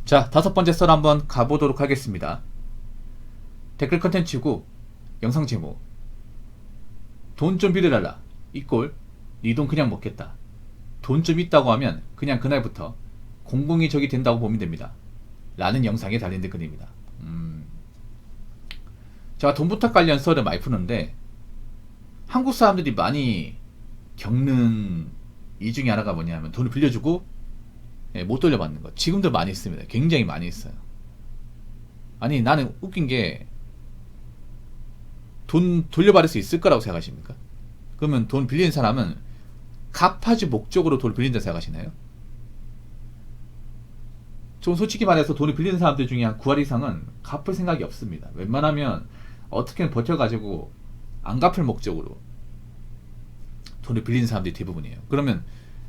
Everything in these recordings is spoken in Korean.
자, 다섯 번째 썰 한번 가보도록 하겠습니다. 댓글 컨텐츠고 영상 제목 돈 좀 빌려달라 이꼴 니 돈 그냥 먹겠다. 돈 좀 있다고 하면 그냥 그날부터 공공이 적이 된다고 보면 됩니다. 라는 영상에 달린 댓글입니다. 제가 돈 부탁 관련 썰을 많이 푸는데 한국 사람들이 많이 겪는 이 중에 하나가 뭐냐면 돈을 빌려주고 못 돌려받는 거. 지금도 많이 있습니다. 굉장히 많이 있어요. 아니 나는 웃긴 게 돈 돌려받을 수 있을 거라고 생각하십니까? 그러면 돈 빌리는 사람은 갚아줄 목적으로 돈을 빌린다 생각하시나요? 좀 솔직히 말해서 돈을 빌리는 사람들 중에 한 9할 이상은 갚을 생각이 없습니다. 웬만하면 어떻게든 버텨가지고 안 갚을 목적으로 돈을 빌리는 사람들이 대부분이에요. 그러면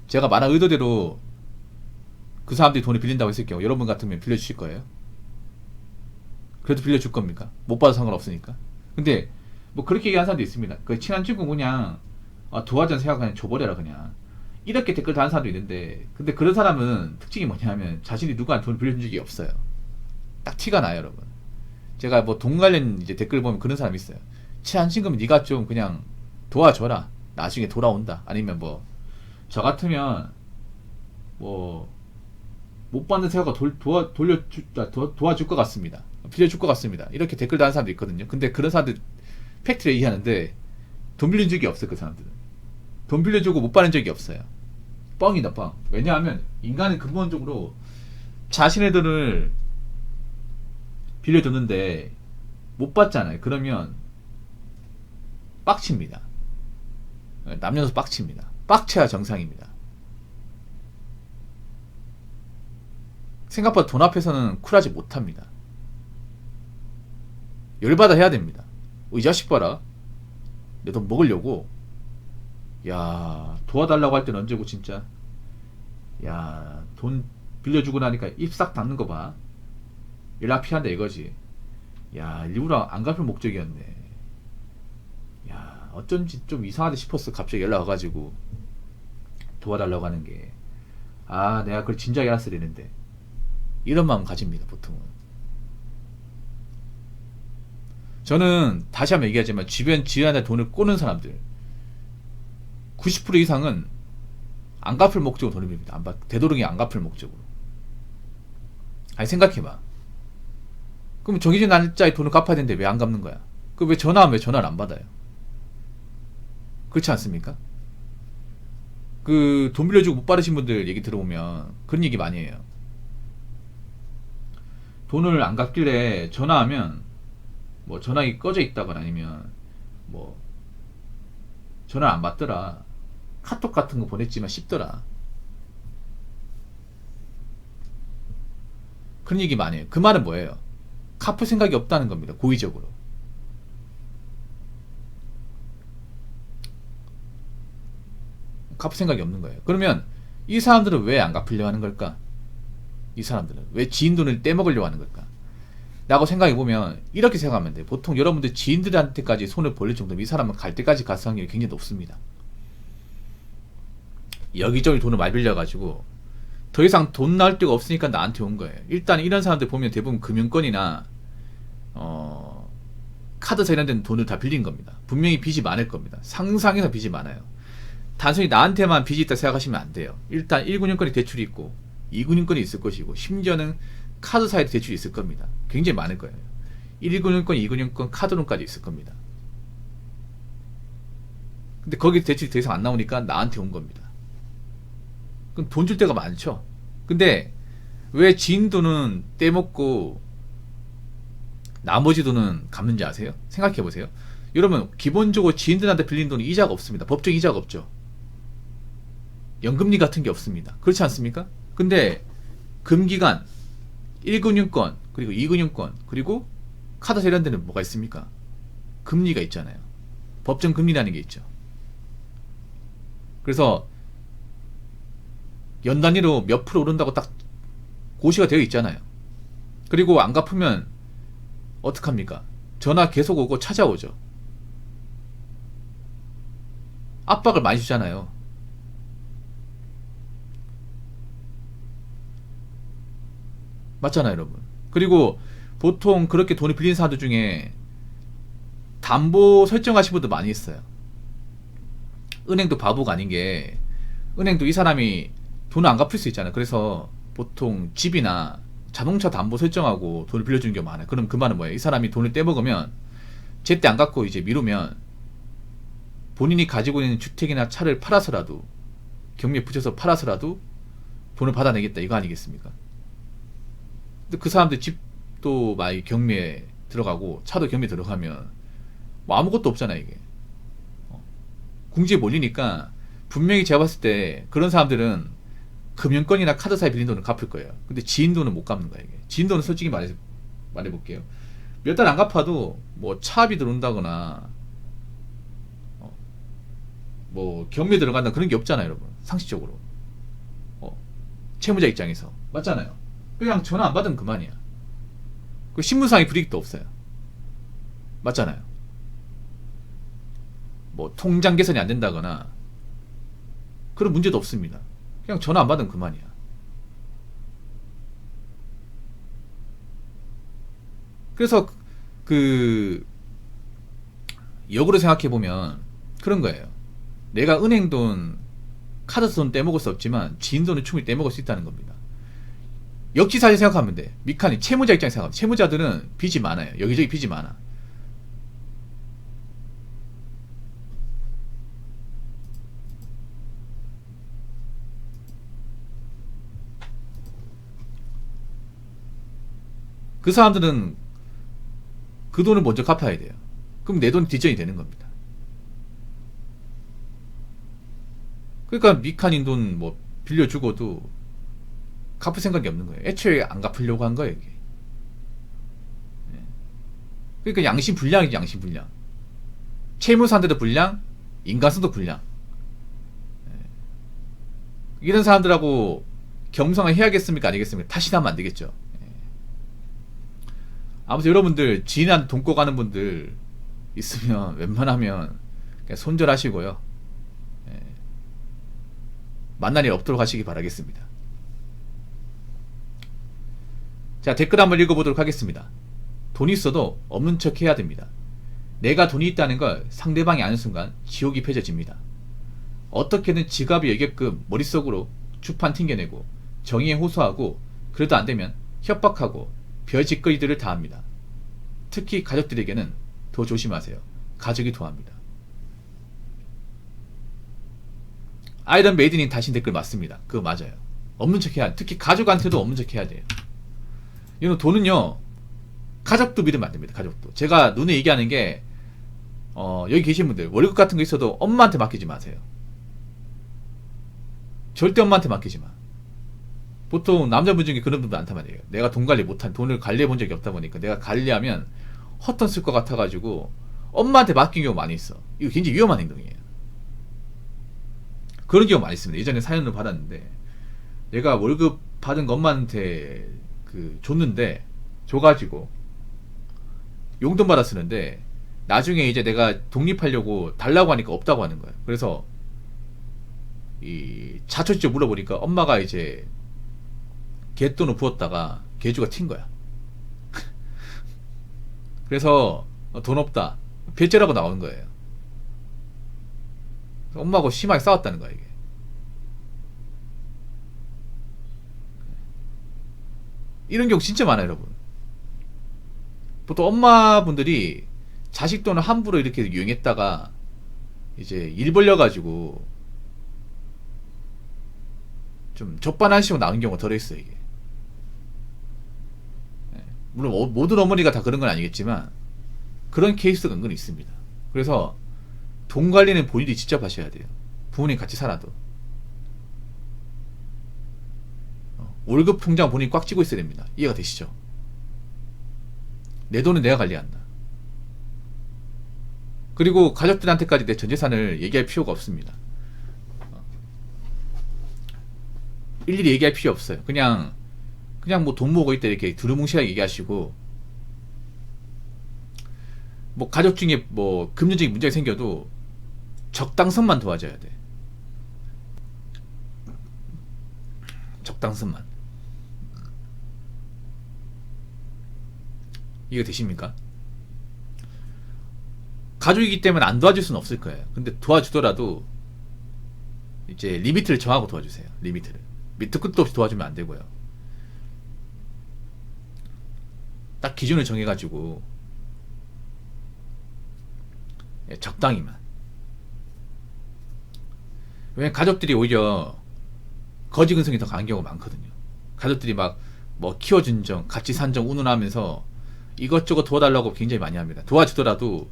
제가 말한 의도대로 그 사람들이 돈을 빌린다고 했을 경우 여러분 같으면 빌려주실 거예요? 그래도 빌려줄 겁니까? 못 받아도 상관없으니까. 근데 뭐 그렇게 얘기하는 사람도 있습니다. 그 친한 친구 그냥 도와준 생각 그냥 줘버려라 그냥. 이렇게 댓글 다는 사람도 있는데 근데 그런 사람은 특징이 뭐냐면 자신이 누구한테 돈을 빌려준 적이 없어요. 딱 티가 나요 여러분. 제가 뭐 돈 관련 이제 댓글 보면 그런 사람이 있어요. 친한 친구면 네가 좀 그냥 도와줘라. 나중에 돌아온다. 아니면 뭐 저 같으면 뭐 못 받는 생각가 도와줄 것 같습니다. 빌려줄 것 같습니다. 이렇게 댓글 다는 사람도 있거든요. 근데 그런 사람들 팩트를 얘기하는데 돈 빌린 적이 없어요. 그 사람들은 돈 빌려주고 못 받은 적이 없어요. 뻥이다 뻥. 왜냐하면 인간은 근본적으로 자신의 돈을 빌려줬는데 못 받잖아요. 그러면 빡칩니다. 남녀노소 빡칩니다. 빡쳐야 정상입니다. 생각보다 돈 앞에서는 쿨하지 못합니다. 열받아 해야 됩니다. 이 자식 봐라. 내 돈 먹으려고. 야, 도와달라고 할 때는 언제고 진짜. 야, 돈 빌려주고 나니까 입 싹 닫는 거 봐. 연락 피한다 이거지. 야, 일부러 안 갚을 목적이었네. 야, 어쩐지 좀 이상하다 싶었어. 갑자기 연락 와가지고 도와달라고 하는 게. 아, 내가 그걸 진작에 알았어야 되는데. 이런 마음 가집니다, 보통은. 저는 다시 한번 얘기하지만 주변에 돈을 꼬는 사람들 90% 이상은 안 갚을 목적으로 돈을 빕니다. 되도록이 안 갚을 목적으로. 아니 생각해봐. 그럼 정해진 날짜에 돈을 갚아야 되는데 왜 안 갚는 거야? 그 왜 전화하면 왜 전화를 안 받아요? 그렇지 않습니까? 그 돈 빌려주고 못 받으신 분들 얘기 들어보면 그런 얘기 많이 해요. 돈을 안 갚길래 전화하면 뭐 전화기 꺼져 있다거나 아니면 뭐 전화를 안 받더라. 카톡 같은 거 보냈지만 씹더라. 그런 얘기 많이 해요. 그 말은 뭐예요? 갚을 생각이 없다는 겁니다. 고의적으로. 갚을 생각이 없는 거예요. 그러면 이 사람들은 왜 안 갚으려고 하는 걸까? 이 사람들은 왜 지인 돈을 떼먹으려고 하는 걸까? 라고 생각해보면 이렇게 생각하면 돼요. 보통 여러분들 지인들한테까지 손을 벌릴 정도면 이 사람은 갈 때까지 갈 확률이 굉장히 높습니다. 여기저기 돈을 많이 빌려가지고 더 이상 돈 나올 데가 없으니까 나한테 온 거예요. 일단 이런 사람들 보면 대부분 금융권이나 카드사 이런 데는 돈을 다 빌린 겁니다. 분명히 빚이 많을 겁니다. 상상해서 빚이 많아요. 단순히 나한테만 빚이 있다 생각하시면 안 돼요. 일단 1금융권이 대출이 있고 2금융권이 있을 것이고 심지어는 카드사에도 대출이 있을 겁니다. 굉장히 많을 거예요. 1금융권, 2금융권, 카드론까지 있을 겁니다. 근데 거기 대출이 더 이상 안 나오니까 나한테 온 겁니다. 그럼 돈 줄 데가 많죠. 근데 왜 지인 돈은 떼먹고 나머지 돈은 갚는지 아세요? 생각해보세요. 여러분 기본적으로 지인들한테 빌린 돈이 이자가 없습니다. 법정 이자가 없죠. 연금리 같은 게 없습니다. 그렇지 않습니까? 근데 금기간 1금융권 그리고 2금융권 그리고 카드사 이런 데는 뭐가 있습니까? 금리가 있잖아요. 법정 금리라는 게 있죠. 그래서 연 단위로 몇 프로 오른다고 딱 고시가 되어 있잖아요. 그리고 안 갚으면 어떡합니까? 전화 계속 오고 찾아오죠. 압박을 많이 주잖아요. 맞잖아요, 여러분. 그리고 보통 그렇게 돈을 빌린 사람들 중에 담보 설정하신 분도 많이 있어요. 은행도 바보가 아닌 게, 은행도 이 사람이 돈을 안 갚을 수 있잖아요. 그래서 보통 집이나 자동차 담보 설정하고 돈을 빌려주는 경우가 많아요. 그럼 그 말은 뭐예요? 이 사람이 돈을 떼먹으면 제때 안 갚고 이제 미루면 본인이 가지고 있는 주택이나 차를 팔아서라도, 경매에 붙여서 팔아서라도 돈을 받아내겠다, 이거 아니겠습니까? 근데 그 사람들 집도 많이 경매에 들어가고 차도 경매에 들어가면 뭐 아무것도 없잖아요, 이게. 궁지에 몰리니까 분명히 제가 봤을 때 그런 사람들은 금융권이나 카드사에 빌린 돈을 갚을 거예요. 근데 지인 돈은 못 갚는 거예요, 이게. 지인 돈은 솔직히 말해볼게요. 몇 달 안 갚아도 뭐 차압이 들어온다거나 뭐 경매 들어간다 그런 게 없잖아요, 여러분. 상식적으로. 채무자 입장에서. 맞잖아요. 그냥 전화 안 받으면 그만이야. 그 신분상의 불이익도 없어요. 맞잖아요. 뭐 통장 개선이 안 된다거나 그런 문제도 없습니다. 그냥 전화 안 받으면 그만이야. 그래서 그 역으로 생각해 보면 그런 거예요. 내가 은행 돈, 카드 돈 떼먹을 수 없지만 지인 돈은 충분히 떼먹을 수 있다는 겁니다. 역지사지 생각하면 돼. 미칸이 채무자 입장에 생각하면, 채무자들은 빚이 많아요. 여기저기 빚이 많아. 그 사람들은 그 돈을 먼저 갚아야 돼요. 그럼 내 돈이 뒷전이 되는 겁니다. 그러니까 미칸인 돈 뭐 빌려주고도 갚을 생각이 없는 거예요. 애초에 안 갚으려고 한 거예요, 이게. 그러니까 양심불량이지, 양심불량. 채무상대도 불량, 인간성도 불량. 이런 사람들하고 겸상을 해야겠습니까, 아니겠습니까? 타신하면 안 되겠죠. 아무튼 여러분들 지인한테 돈 꿔가는 분들 있으면 웬만하면 그냥 손절하시고요. 만날 일 없도록 하시기 바라겠습니다. 자, 댓글 한번 읽어보도록 하겠습니다. 돈이 있어도 없는 척 해야 됩니다. 내가 돈이 있다는 걸 상대방이 아는 순간 지옥이 펼쳐집니다. 어떻게든 지갑이 여게끔 머릿속으로 주판 튕겨내고 정의에 호소하고, 그래도 안되면 협박하고 별짓거리들을 다 합니다. 특히 가족들에게는 더 조심하세요. 가족이 도와합니다. 아이런 메이드님 다신 댓글 맞습니다. 그거 맞아요. 없는 척 해야 돼. 특히 가족한테도 없는 척 해야 돼요. 이런 돈은요, 가족도 믿으면 안 됩니다. 가족도. 제가 눈에 얘기하는 게, 여기 계신 분들 월급 같은 거 있어도 엄마한테 맡기지 마세요. 절대 엄마한테 맡기지 마. 보통 남자분 중에 그런 분도 많단 말이에요. 내가 돈 관리 못한, 돈을 관리해 본 적이 없다 보니까 내가 관리하면 헛돈 쓸 것 같아가지고 엄마한테 맡긴 경우 많이 있어. 이거 굉장히 위험한 행동이에요. 그런 경우 많이 있습니다. 예전에 사연을 받았는데, 내가 월급 받은 거 엄마한테 줬는데, 줘가지고 용돈 받아 쓰는데, 나중에 이제 내가 독립하려고 달라고 하니까 없다고 하는 거예요. 그래서 이 자초지종 물어보니까 엄마가 이제 개돈을 부었다가 개주가 튄 거야. 그래서 돈 없다, 배째라고 나오는 거예요. 엄마하고 심하게 싸웠다는 거야, 이게. 이런 경우 진짜 많아요, 여러분. 보통 엄마분들이 자식 돈을 함부로 이렇게 유용했다가 이제 일 벌려가지고 좀 적반하시고 나온 경우가 덜 있어요, 이게. 물론 모든 어머니가 다 그런 건 아니겠지만 그런 케이스가 은근히 있습니다. 그래서 돈 관리는 본인이 직접 하셔야 돼요. 부모님 같이 살아도. 월급 통장 본인이 꽉 쥐고 있어야 됩니다. 이해가 되시죠? 내 돈은 내가 관리한다. 그리고 가족들한테까지 내 전재산을 얘기할 필요가 없습니다. 일일이 얘기할 필요 없어요. 그냥 뭐 돈 모으고 있다 이렇게 두루뭉실하게 얘기하시고, 뭐 가족 중에 뭐 금전적인 문제가 생겨도 적당선만 도와줘야 돼. 적당선만. 이거 되십니까? 가족이기 때문에 안 도와줄 수는 없을 거예요. 근데 도와주더라도 이제 리미트를 정하고 도와주세요. 리미트를. 밑도 끝도 없이 도와주면 안 되고요. 딱 기준을 정해가지고 적당히만. 왜냐면 가족들이 오히려 거지 근성이 더 강한 경우가 많거든요. 가족들이 막 뭐 키워준 정, 같이 산 정 운운하면서 이것저것 도와달라고 굉장히 많이 합니다. 도와주더라도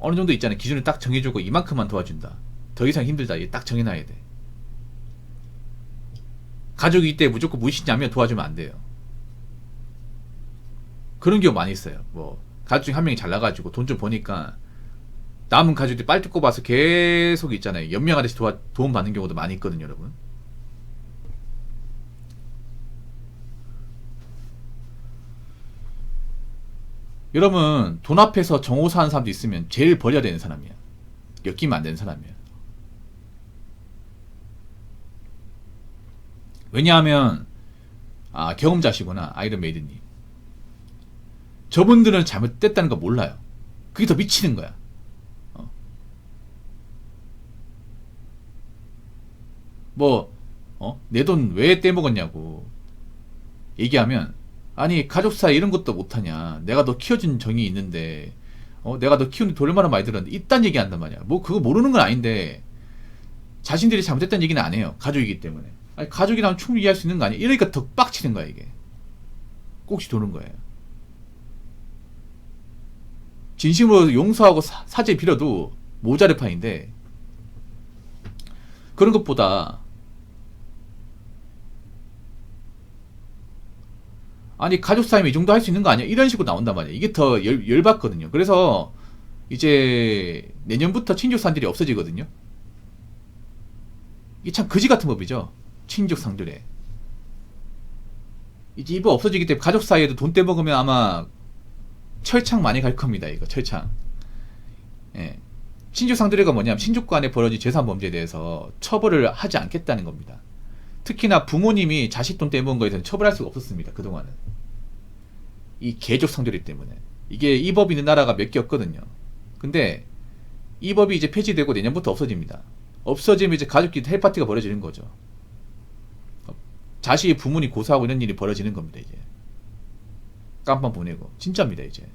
어느 정도 있잖아요. 기준을 딱 정해주고 이만큼만 도와준다. 더 이상 힘들다. 이게 딱 정해놔야 돼. 가족이기 때문에 무조건 무의식냐면 도와주면 안 돼요. 그런 경우 많이 있어요. 뭐 가족 중에 한 명이 잘나가지고 돈 좀 버니까 남은 가족들이 빨대 꼽아서 계속 있잖아요. 연명하듯이 도움 받는 경우도 많이 있거든요, 여러분. 여러분, 돈 앞에서 정오사하는 사람도 있으면 제일 버려야 되는 사람이야. 엮이면 안 되는 사람이야. 왜냐하면 경험자시구나, 아이런메이드님. 저분들은 잘못됐다는 거 몰라요. 그게 더 미치는 거야. 내 돈 왜 떼먹었냐고 얘기하면, 아니 가족 사이 이런 것도 못하냐, 내가 너 키워준 정이 있는데 내가 너 키우는데 돈 얼마나 많이 들었는데 이딴 얘기 한단 말이야. 뭐 그거 모르는 건 아닌데 자신들이 잘못했다는 얘기는 안 해요. 가족이기 때문에. 아니 가족이라면 충분히 이해할 수 있는 거 아니야. 이러니까 더 빡치는 거야. 이게 꼭지 도는 거예요. 진심으로 용서하고 사죄 빌어도 모자랄 판인데, 그런 것보다 아니 가족 사이면 이 정도 할 수 있는 거 아니야, 이런 식으로 나온단 말이야. 이게 더 열받거든요. 그래서 이제 내년부터 친족상들이 없어지거든요. 이게 참 거지 같은 법이죠. 친족상들에 이제 이 법 없어지기 때문에 가족 사이에도 돈 떼먹으면 아마 철창 많이 갈 겁니다. 이거 철창. 예. 친족상들회가 뭐냐면 친족 간에 벌어진 재산범죄에 대해서 처벌을 하지 않겠다는 겁니다. 특히나 부모님이 자식 돈 떼먹은 거에 대해서는 처벌할 수가 없었습니다. 그동안은. 이 계족 상조리 때문에. 이게 이 법이 있는 나라가 몇 개 없거든요. 근데 이 법이 이제 폐지되고 내년부터 없어집니다. 없어지면 이제 가족끼리 헬파티가 벌어지는 거죠. 자식이 부모님 고소하고 이런 일이 벌어지는 겁니다. 이제 깜빵 보내고. 진짜입니다. 이제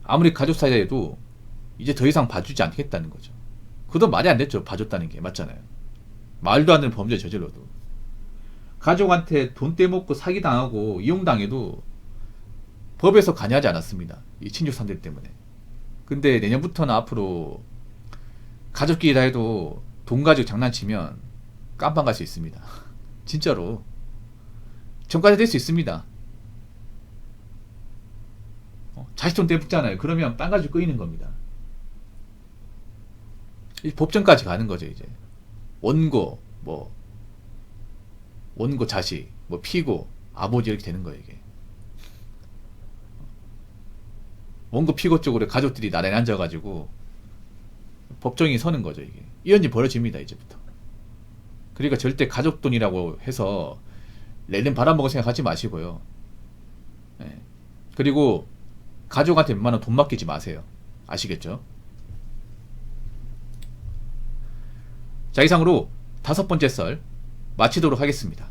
아무리 가족 사이에도 이제 더 이상 봐주지 않겠다는 거죠. 그도 말이 안 됐죠. 봐줬다는 게. 맞잖아요. 말도 안 되는 범죄 저질러도. 가족한테 돈 떼먹고 사기당하고 이용당해도 법에서 관여하지 않았습니다. 이 친족상들 때문에. 근데 내년부터는 앞으로 가족끼리 다 해도 돈 가지고 장난치면 깜빵 갈 수 있습니다. 진짜로. 전까지 될 수 있습니다. 자식 돈 떼먹잖아요. 그러면 빵 가지고 끄이는 겁니다. 법정까지 가는 거죠. 이제 원고, 원고 자식, 피고 아버지 이렇게 되는 거예요. 이게 원고 피고 쪽으로 가족들이 나란히 앉아가지고 법정이 서는 거죠. 이게 이런 일 벌어집니다. 이제부터. 그러니까 절대 가족 돈이라고 해서 렐름 받아먹을 생각하지 마시고요. 네. 그리고 가족한테 웬만하면 돈 맡기지 마세요. 아시겠죠? 자, 이상으로 5번째 썰 마치도록 하겠습니다.